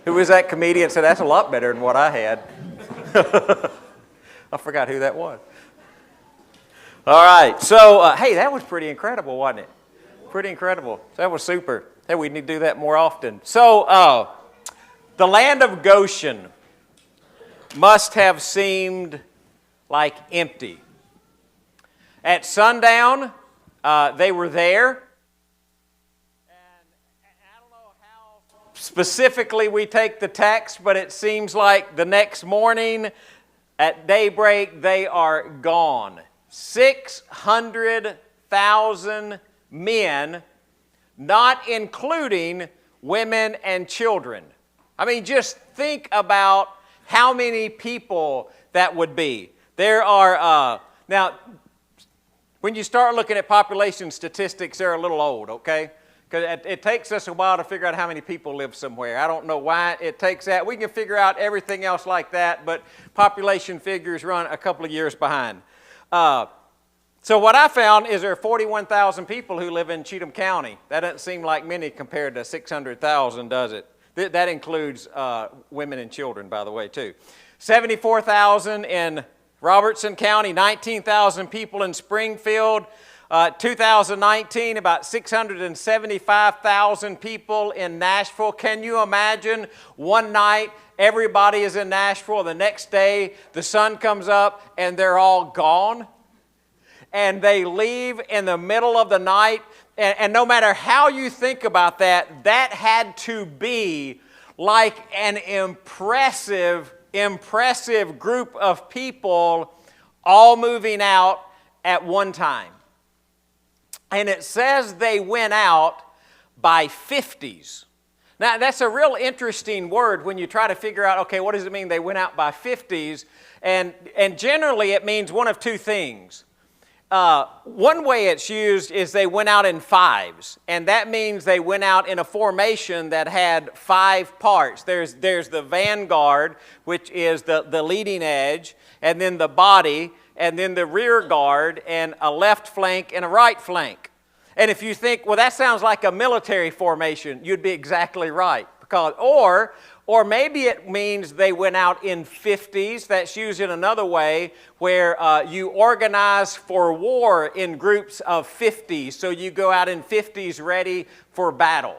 Who was that comedian said, that's a lot better than what I had. I forgot who that was. All right, so, hey, that was pretty incredible, wasn't it? Pretty incredible. That was super. Hey, we need to do that more often. So, the land of Goshen must have seemed like empty. At sundown, they were there. And I don't know how specifically we take the text, but it seems like the next morning at daybreak, they are gone. 600,000 men, not including women and children. I mean, just think about how many people that would be. There are, now, when you start looking at population statistics, they're a little old, okay? Because it takes us a while to figure out how many people live somewhere. I don't know why it takes that. We can figure out everything else like that, but population figures run a couple of years behind. So what I found is there are 41,000 people who live in Cheatham County. That doesn't seem like many compared to 600,000, does it? That includes women and children, by the way, too. 74,000 in Robertson County, 19,000 people in Springfield. 2019, about 675,000 people in Nashville. Can you imagine one night everybody is in Nashville, the next day the sun comes up and they're all gone? And they leave in the middle of the night. And no matter how you think about that, that had to be like an impressive group of people all moving out at one time. And it says they went out by 50s. Now, that's a real interesting word when you try to figure out, okay, what does it mean they went out by 50s? And generally it means one of two things. One way it's used is they went out in fives, and that means they went out in a formation that had 5 parts. There's the vanguard, which is the leading edge, and then the body, and then the rear guard, and a left flank and a right flank. And if you think, well, that sounds like a military formation, you'd be exactly right. Or maybe it means they went out in 50s. That's used in another way where you organize for war in groups of 50s. So you go out in 50s ready for battle.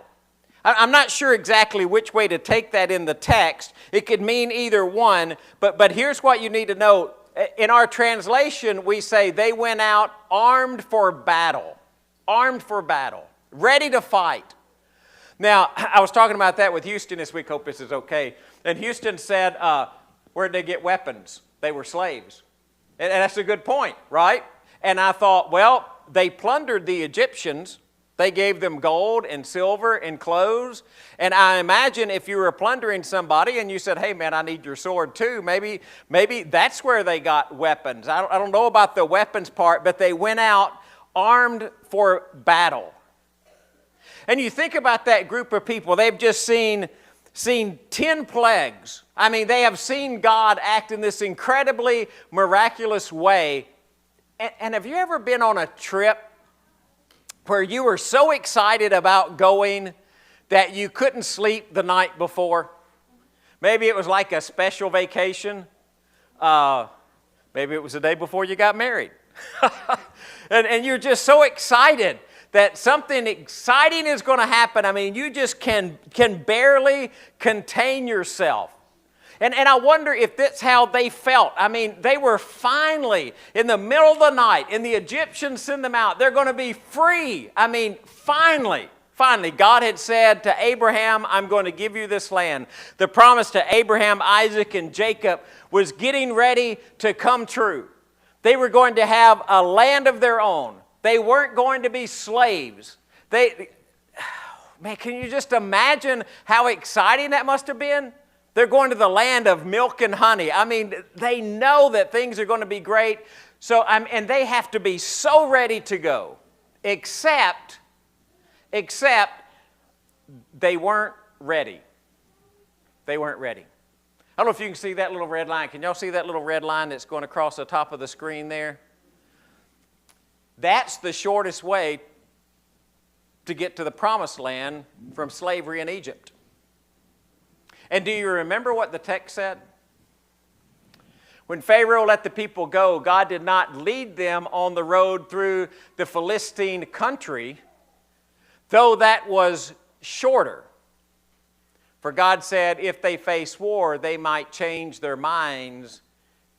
I'm not sure exactly which way to take that in the text. It could mean either one. But here's what you need to know. In our translation, we say they went out armed for battle. Armed for battle. Ready to fight. Now, I was talking about that with Houston this week. Hope this is okay. And Houston said, where'd they get weapons? They were slaves. And that's a good point, right? And I thought, well, they plundered the Egyptians. They gave them gold and silver and clothes. And I imagine if you were plundering somebody and you said, hey, man, I need your sword too, maybe that's where they got weapons. I don't know about the weapons part, but they went out armed for battle. And you think about that group of people, they've just seen 10 plagues. I mean, they have seen God act in this incredibly miraculous way. And have you ever been on a trip where you were so excited about going that you couldn't sleep the night before? Maybe it was like a special vacation. Maybe it was the day before you got married. and you're just so excited that something exciting is going to happen. I mean, you just can barely contain yourself. And I wonder if that's how they felt. I mean, they were finally, in the middle of the night, and the Egyptians send them out. They're going to be free. I mean, finally, God had said to Abraham, I'm going to give you this land. The promise to Abraham, Isaac, and Jacob was getting ready to come true. They were going to have a land of their own. They weren't going to be slaves. Man, can you just imagine how exciting that must have been? They're going to the land of milk and honey. I mean, they know that things are going to be great. And they have to be so ready to go. Except they weren't ready. They weren't ready. I don't know if you can see that little red line. Can y'all see that little red line that's going across the top of the screen there? That's the shortest way to get to the promised land from slavery in Egypt. And do you remember what the text said? When Pharaoh let the people go, God did not lead them on the road through the Philistine country, though that was shorter. For God said if they face war, they might change their minds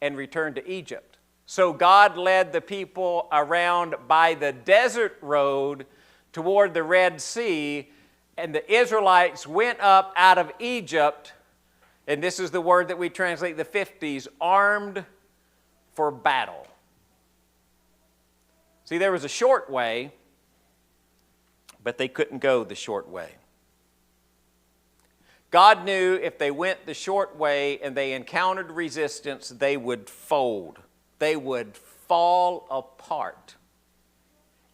and return to Egypt. So God led the people around by the desert road toward the Red Sea, and the Israelites went up out of Egypt, and this is the word that we translate the 50s, armed for battle. See, there was a short way, but they couldn't go the short way. God knew if they went the short way and they encountered resistance, they would fold. They would fall apart.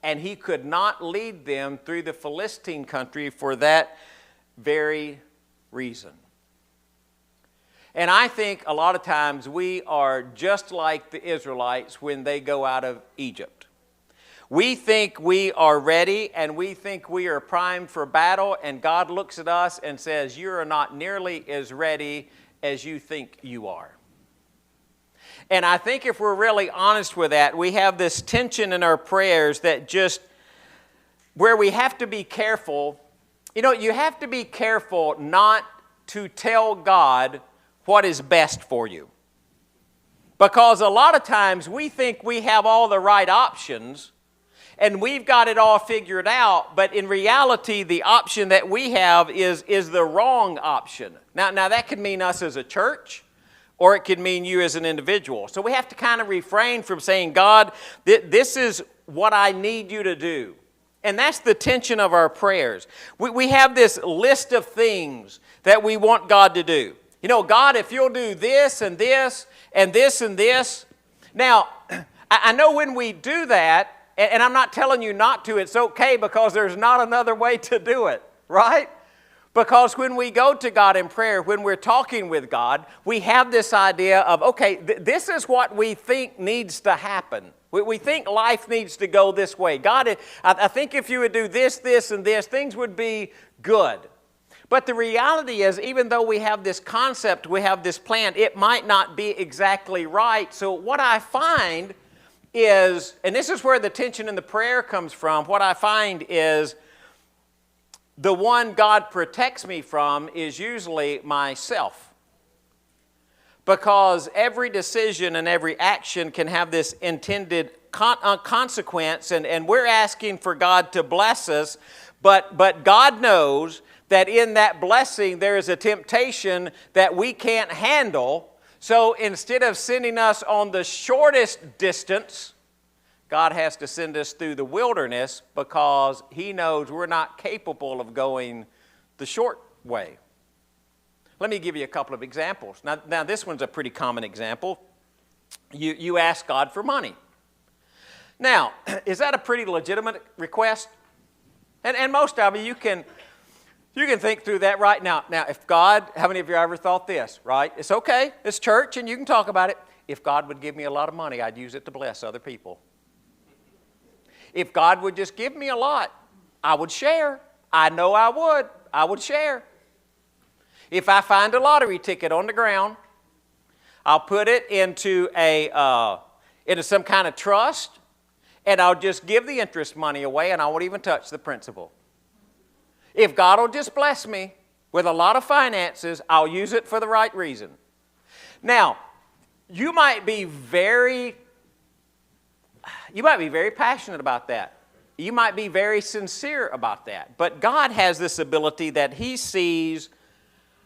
And He could not lead them through the Philistine country for that very reason. And I think a lot of times we are just like the Israelites when they go out of Egypt. We think we are ready and we think we are primed for battle, and God looks at us and says, you are not nearly as ready as you think you are. And I think if we're really honest with that, we have this tension in our prayers that just, where we have to be careful. You know, you have to be careful not to tell God what is best for you. Because a lot of times we think we have all the right options and we've got it all figured out, but in reality, the option that we have is the wrong option. Now that could mean us as a church, or it could mean you as an individual. So we have to kind of refrain from saying, God, this is what I need you to do. And that's the tension of our prayers. We have this list of things that we want God to do. You know, God, if you'll do this and this and this and this. Now, I know when we do that, and I'm not telling you not to, it's okay, because there's not another way to do it, right? Because when we go to God in prayer, when we're talking with God, we have this idea of, okay, this is what we think needs to happen. We think life needs to go this way. God, I think if you would do this, this, and this, things would be good. But the reality is, even though we have this concept, we have this plan, it might not be exactly right. So what I find is, and this is where the tension in the prayer comes from, what I find is the one God protects me from is usually myself. Because every decision and every action can have this intended consequence, and we're asking for God to bless us, but God knows that in that blessing there is a temptation that we can't handle. So instead of sending us on the shortest distance, God has to send us through the wilderness because He knows we're not capable of going the short way. Let me give you a couple of examples. Now this one's a pretty common example. You ask God for money. Now, is that a pretty legitimate request? And most of you can think through that right now. Now, if God, how many of you ever thought this, right? It's okay, it's church, and you can talk about it. If God would give me a lot of money, I'd use it to bless other people. If God would just give me a lot, I would share. I know I would. I would share. If I find a lottery ticket on the ground, I'll put it into some kind of trust, and I'll just give the interest money away, and I won't even touch the principal. If God will just bless me with a lot of finances, I'll use it for the right reason. Now, you might be very passionate about that. You might be very sincere about that. But God has this ability that He sees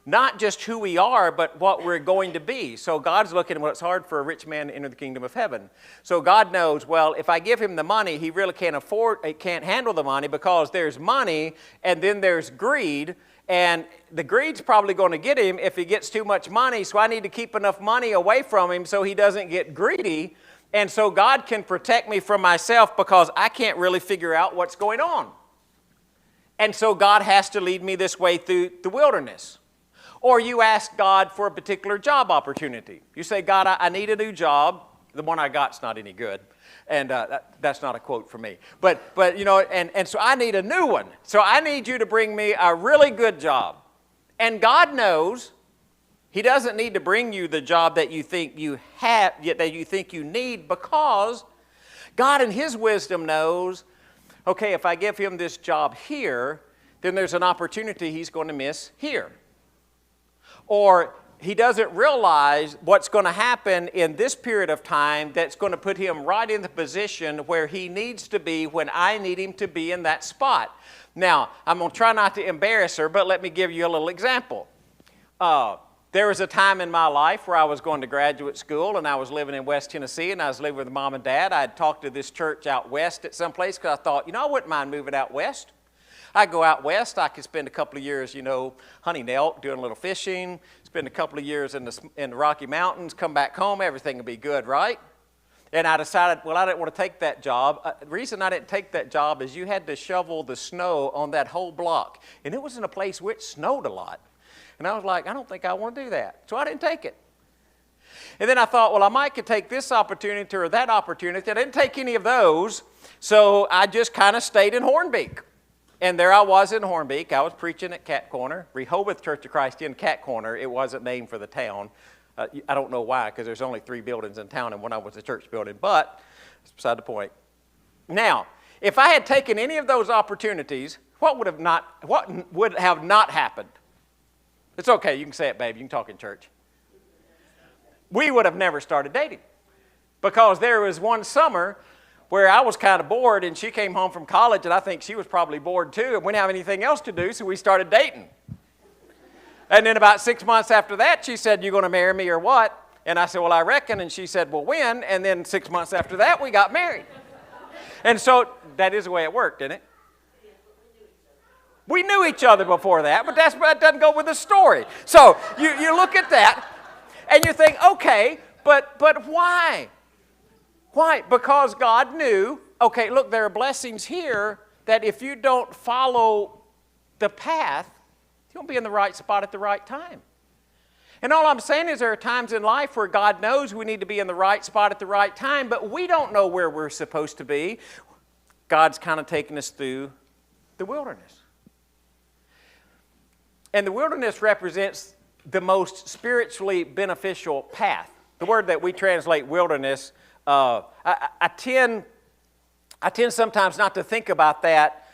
not just who we are, but what we're going to be. So God's looking at what's hard for a rich man to enter the kingdom of heaven. So God knows, well, if I give him the money, he really can't handle the money, because there's money and then there's greed. And the greed's probably going to get him if he gets too much money. So I need to keep enough money away from him so he doesn't get greedy. And so God can protect me from myself because I can't really figure out what's going on. And so God has to lead me this way through the wilderness. Or you ask God for a particular job opportunity. You say, God, I need a new job. The one I got's not any good. And that's not a quote from me. But you know, and so I need a new one. So I need you to bring me a really good job. And God knows He doesn't need to bring you the job that you think you have, that you think you need, because God in His wisdom knows, okay, if I give him this job here, then there's an opportunity he's going to miss here. Or he doesn't realize what's going to happen in this period of time that's going to put him right in the position where he needs to be when I need him to be in that spot. Now, I'm going to try not to embarrass her, but let me give you a little example. There was a time in my life where I was going to graduate school and I was living in West Tennessee and I was living with Mom and Dad. I had talked to this church out west at some place because I thought, I wouldn't mind moving out west. I go out west, I could spend a couple of years, hunting elk, doing a little fishing, spend a couple of years in the Rocky Mountains, come back home, everything would be good, right? And I decided, I didn't want to take that job. The reason I didn't take that job is you had to shovel the snow on that whole block. And it was in a place where it snowed a lot. And I was like, I don't think I want to do that. So I didn't take it. And then I thought, I might could take this opportunity or that opportunity. I didn't take any of those, so I just kind of stayed in Hornbeak. And there I was in Hornbeak. I was preaching at Cat Corner, Rehoboth Church of Christ in Cat Corner. It wasn't named for the town. I don't know why, because there's only 3 buildings in town, and one of them was a church building. But it's beside the point. Now, if I had taken any of those opportunities, what would have not happened? It's okay, you can say it, babe. You can talk in church. We would have never started dating, because there was one summer where I was kind of bored, and she came home from college, and I think she was probably bored too, and we didn't have anything else to do, so we started dating. And then about 6 months after that, she said, "You going to marry me or what?" And I said, "Well, I reckon." And she said, "Well, when?" And then 6 months after that, we got married. And so that is the way it worked, isn't it? We knew each other before that, but that doesn't go with the story. So you look at that, and you think, okay, but why? Why? Because God knew, okay, look, there are blessings here that if you don't follow the path, you won't be in the right spot at the right time. And all I'm saying is there are times in life where God knows we need to be in the right spot at the right time, but we don't know where we're supposed to be. God's kind of taking us through the wilderness. And the wilderness represents the most spiritually beneficial path. The word that we translate wilderness, I tend sometimes not to think about that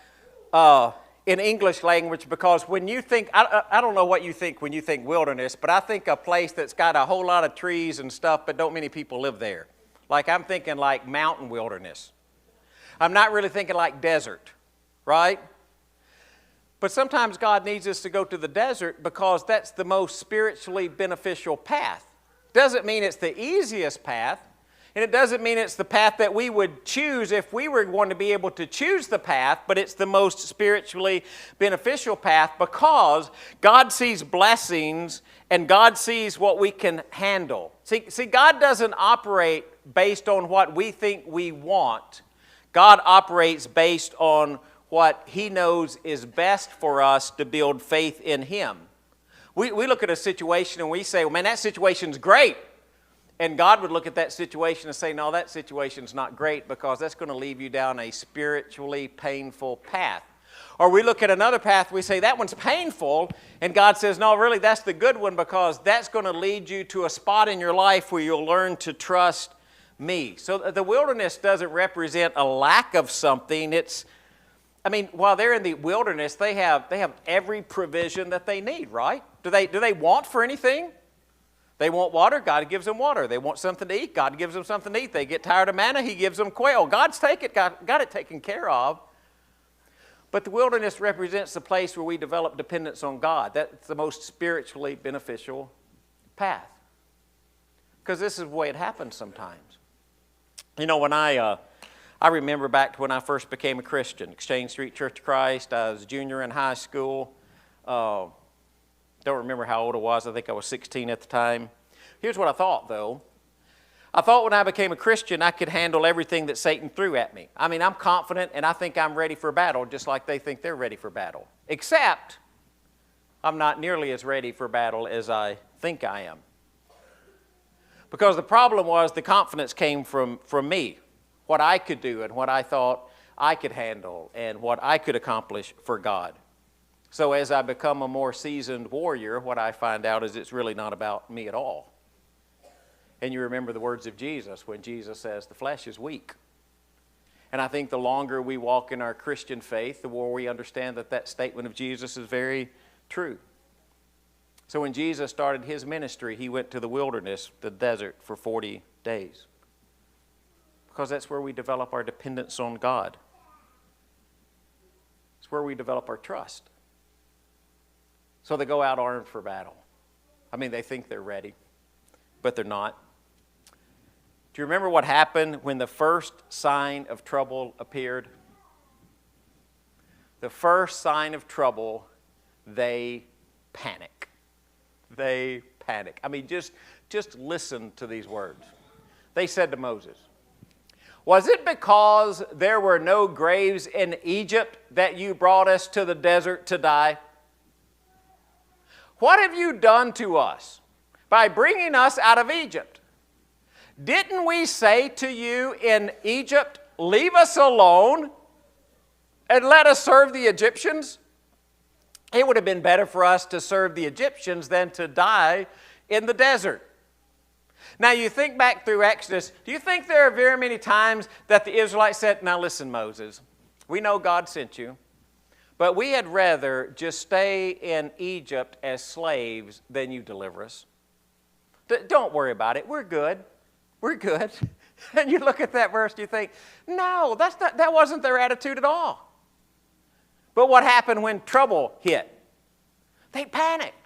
in English language, because when you think, I don't know what you think when you think wilderness, but I think a place that's got a whole lot of trees and stuff, but don't many people live there. Like I'm thinking like mountain wilderness. I'm not really thinking like desert, right? But sometimes God needs us to go to the desert because that's the most spiritually beneficial path. Doesn't mean it's the easiest path, and it doesn't mean it's the path that we would choose if we were going to be able to choose the path, but it's the most spiritually beneficial path because God sees blessings and God sees what we can handle. See, God doesn't operate based on what we think we want. God operates based on what He knows is best for us to build faith in Him. We look at a situation and we say, well, man, that situation's great. And God would look at that situation and say, no, that situation's not great because that's going to leave you down a spiritually painful path. Or we look at another path, we say, that one's painful. And God says, no, really, that's the good one because that's going to lead you to a spot in your life where you'll learn to trust me. So the wilderness doesn't represent a lack of something. While they're in the wilderness, they have every provision that they need, right? Do they want for anything? They want water, God gives them water. They want something to eat, God gives them something to eat. They get tired of manna, He gives them quail. God's got it taken care of. But the wilderness represents the place where we develop dependence on God. That's the most spiritually beneficial path. Because this is the way it happens sometimes. When I remember back to when I first became a Christian, Exchange Street Church of Christ. I was a junior in high school. Don't remember how old I was. I think I was 16 at the time. Here's what I thought, though. I thought when I became a Christian, I could handle everything that Satan threw at me. I'm confident, and I think I'm ready for battle, just like they think they're ready for battle. Except, I'm not nearly as ready for battle as I think I am. Because the problem was the confidence came from me. What I could do and what I thought I could handle and what I could accomplish for God. So as I become a more seasoned warrior, what I find out is it's really not about me at all. And you remember the words of Jesus when Jesus says the flesh is weak. And I think the longer we walk in our Christian faith, the more we understand that that statement of Jesus is very true. So when Jesus started his ministry, he went to the wilderness, the desert, for 40 days. Because that's where we develop our dependence on God. It's where we develop our trust. So they go out armed for battle. I mean, they think they're ready, but they're not. Do you remember what happened when the first sign of trouble appeared? The first sign of trouble, they panic. They panic. I mean, just listen to these words. They said to Moses, "Was it because there were no graves in Egypt that you brought us to the desert to die? What have you done to us by bringing us out of Egypt? Didn't we say to you in Egypt, 'Leave us alone and let us serve the Egyptians'? It would have been better for us to serve the Egyptians than to die in the desert." Now you think back through Exodus, do you think there are very many times that the Israelites said, "Now listen, Moses, we know God sent you, but we had rather just stay in Egypt as slaves than you deliver us. Don't worry about it, we're good. We're good." And you look at that verse and you think, no, that wasn't their attitude at all. But what happened when trouble hit? They panicked.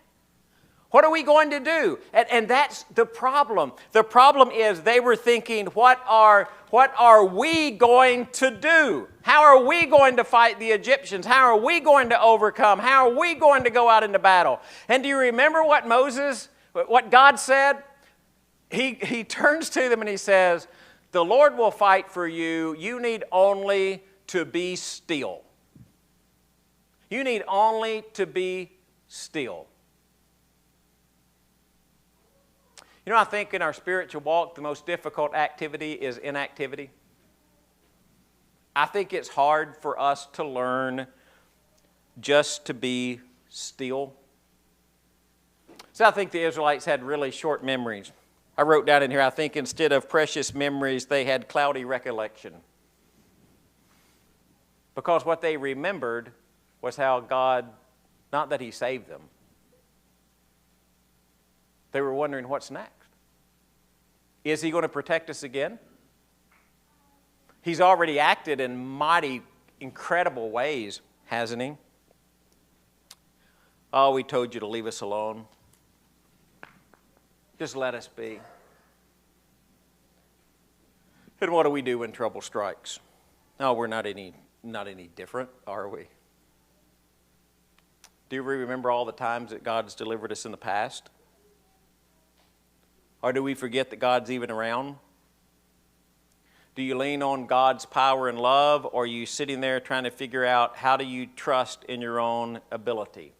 What are we going to do? And that's the problem. The problem is they were thinking, what are we going to do? How are we going to fight the Egyptians? How are we going to overcome? How are we going to go out into battle? And do you remember what God said? He turns to them and he says, "The Lord will fight for you. You need only to be still." You need only to be still. You know, I think in our spiritual walk, the most difficult activity is inactivity. I think it's hard for us to learn just to be still. So I think the Israelites had really short memories. I wrote down in here, I think instead of precious memories, they had cloudy recollection. Because what they remembered was how God, not that He saved them, they were wondering what's next. Is He going to protect us again? He's already acted in mighty, incredible ways, hasn't He? "Oh, we told you to leave us alone. Just let us be." And what do we do when trouble strikes? No, we're not any different, are we? Do you remember all the times that God's delivered us in the past? Or do we forget that God's even around? Do you lean on God's power and love, or are you sitting there trying to figure out how do you trust in your own ability?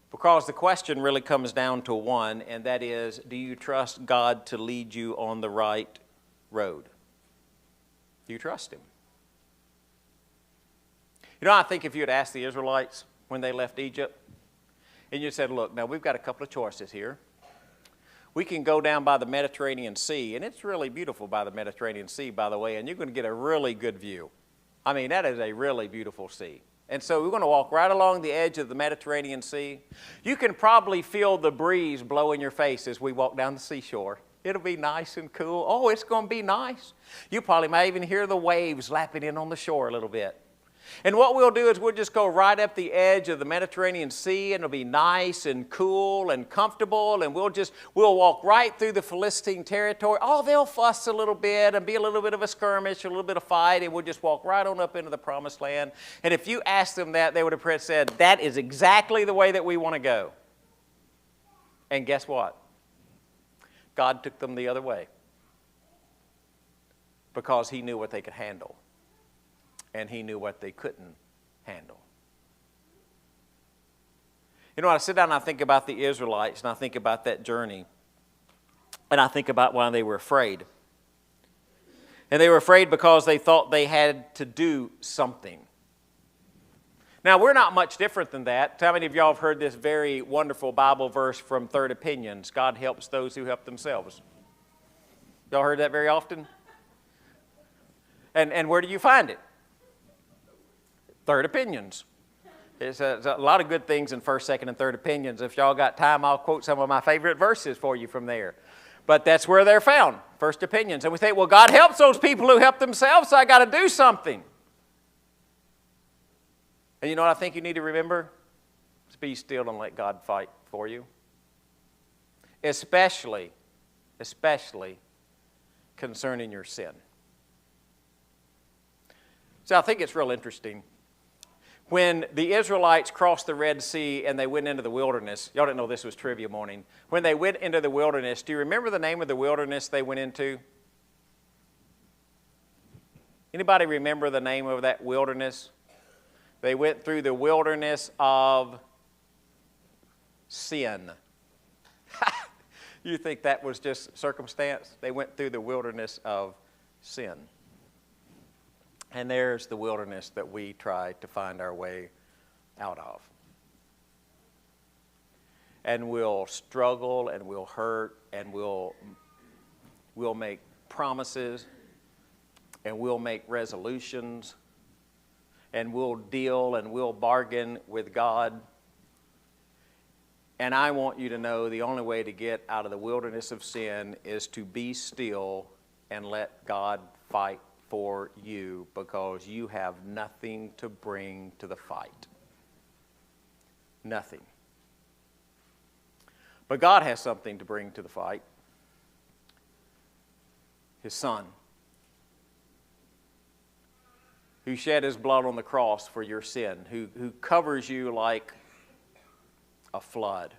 Because the question really comes down to one, and that is, do you trust God to lead you on the right road? Do you trust Him? You know, I think if you had asked the Israelites when they left Egypt, and you said, "Look, now we've got a couple of choices here. We can go down by the Mediterranean Sea," and it's really beautiful by the Mediterranean Sea, by the way, and you're going to get a really good view. I mean, that is a really beautiful sea. And so we're going to walk right along the edge of the Mediterranean Sea. You can probably feel the breeze blow in your face as we walk down the seashore. It'll be nice and cool. Oh, it's going to be nice. You probably might even hear the waves lapping in on the shore a little bit. And what we'll do is we'll just go right up the edge of the Mediterranean Sea, and it'll be nice and cool and comfortable, and we'll walk right through the Philistine territory. Oh, they'll fuss a little bit and be a little bit of a skirmish, a little bit of fight, and we'll just walk right on up into the Promised Land. And if you asked them that, they would have said, "That is exactly the way that we want to go." And guess what? God took them the other way because He knew what they could handle. And He knew what they couldn't handle. You know, I sit down and I think about the Israelites, and I think about that journey, and I think about why they were afraid. And they were afraid because they thought they had to do something. Now, we're not much different than that. How many of y'all have heard this very wonderful Bible verse from Third Opinions? God helps those who help themselves. Y'all heard that very often? And where do you find it? Third Opinions. There's a lot of good things in First, Second, and Third Opinions. If y'all got time, I'll quote some of my favorite verses for you from there. But that's where they're found, First Opinions. And we think, well, God helps those people who help themselves, so I got to do something. And you know what I think you need to remember? Just be still and let God fight for you. Especially concerning your sin. So I think it's real interesting. When the Israelites crossed the Red Sea and they went into the wilderness, y'all didn't know this was trivia morning. When they went into the wilderness, do you remember the name of the wilderness they went into? Anybody remember the name of that wilderness? They went through the wilderness of sin. You think that was just circumstance? They went through the wilderness of sin. And there's the wilderness that we try to find our way out of. And we'll struggle and we'll hurt and we'll make promises and we'll make resolutions and we'll deal and we'll bargain with God. And I want you to know the only way to get out of the wilderness of sin is to be still and let God fight for you, because you have nothing to bring to the fight. Nothing. But God has something to bring to the fight. His Son, who shed His blood on the cross for your sin, who covers you like a flood.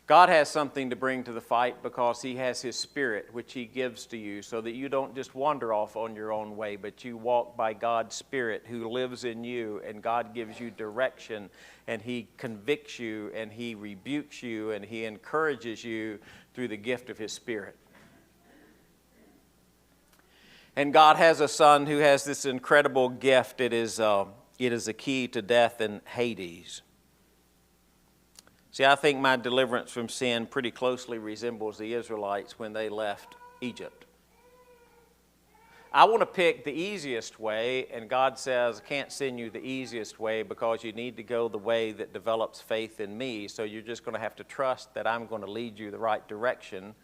God has something to bring to the fight because He has His Spirit, which He gives to you, so that you don't just wander off on your own way, but you walk by God's Spirit who lives in you, and God gives you direction, and He convicts you, and He rebukes you, and He encourages you through the gift of His Spirit. And God has a Son who has this incredible gift. It is a key to death and Hades. See, I think my deliverance from sin pretty closely resembles the Israelites when they left Egypt. I want to pick the easiest way, and God says, I can't send you the easiest way because you need to go the way that develops faith in me, so you're just going to have to trust that I'm going to lead you the right direction.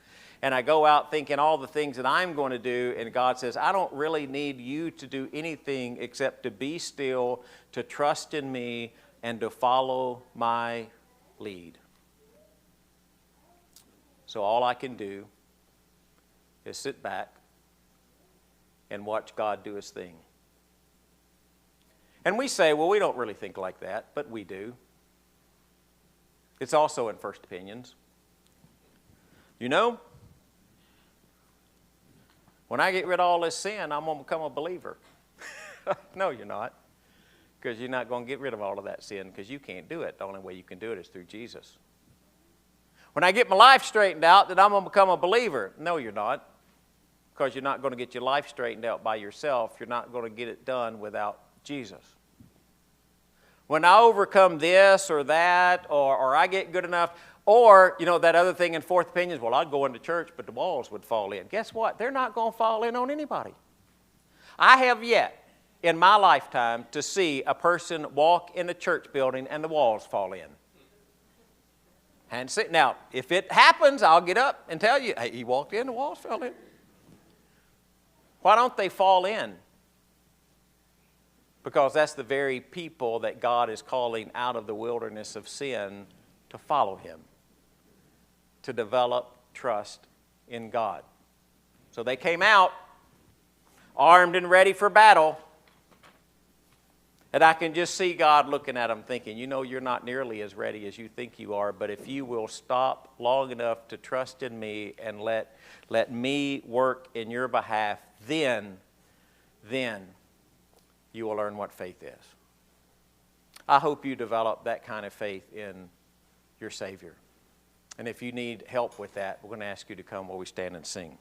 And I go out thinking all the things that I'm going to do, and God says, I don't really need you to do anything except to be still, to trust in me, and to follow my lead. So all I can do is sit back and watch God do His thing. And we say, well, we don't really think like that, but we do. It's also in First Opinions. You know, when I get rid of all this sin, I'm going to become a believer. No, you're not. Because you're not going to get rid of all of that sin, because you can't do it. The only way you can do it is through Jesus. When I get my life straightened out, then I'm going to become a believer. No, you're not. Because you're not going to get your life straightened out by yourself. You're not going to get it done without Jesus. When I overcome this or that, or I get good enough, or, you know, that other thing in Fourth Opinions, well, I'd go into church, but the walls would fall in. Guess what? They're not going to fall in on anybody. I have yet in my lifetime to see a person walk in a church building and the walls fall in. And sit. Now, if it happens, I'll get up and tell you, hey, he walked in, the walls fell in. Why don't they fall in? Because that's the very people that God is calling out of the wilderness of sin to follow Him, to develop trust in God. So they came out armed and ready for battle. And I can just see God looking at them thinking, you know, you're not nearly as ready as you think you are, but if you will stop long enough to trust in me and let me work in your behalf, then you will learn what faith is. I hope you develop that kind of faith in your Savior. And if you need help with that, we're going to ask you to come while we stand and sing.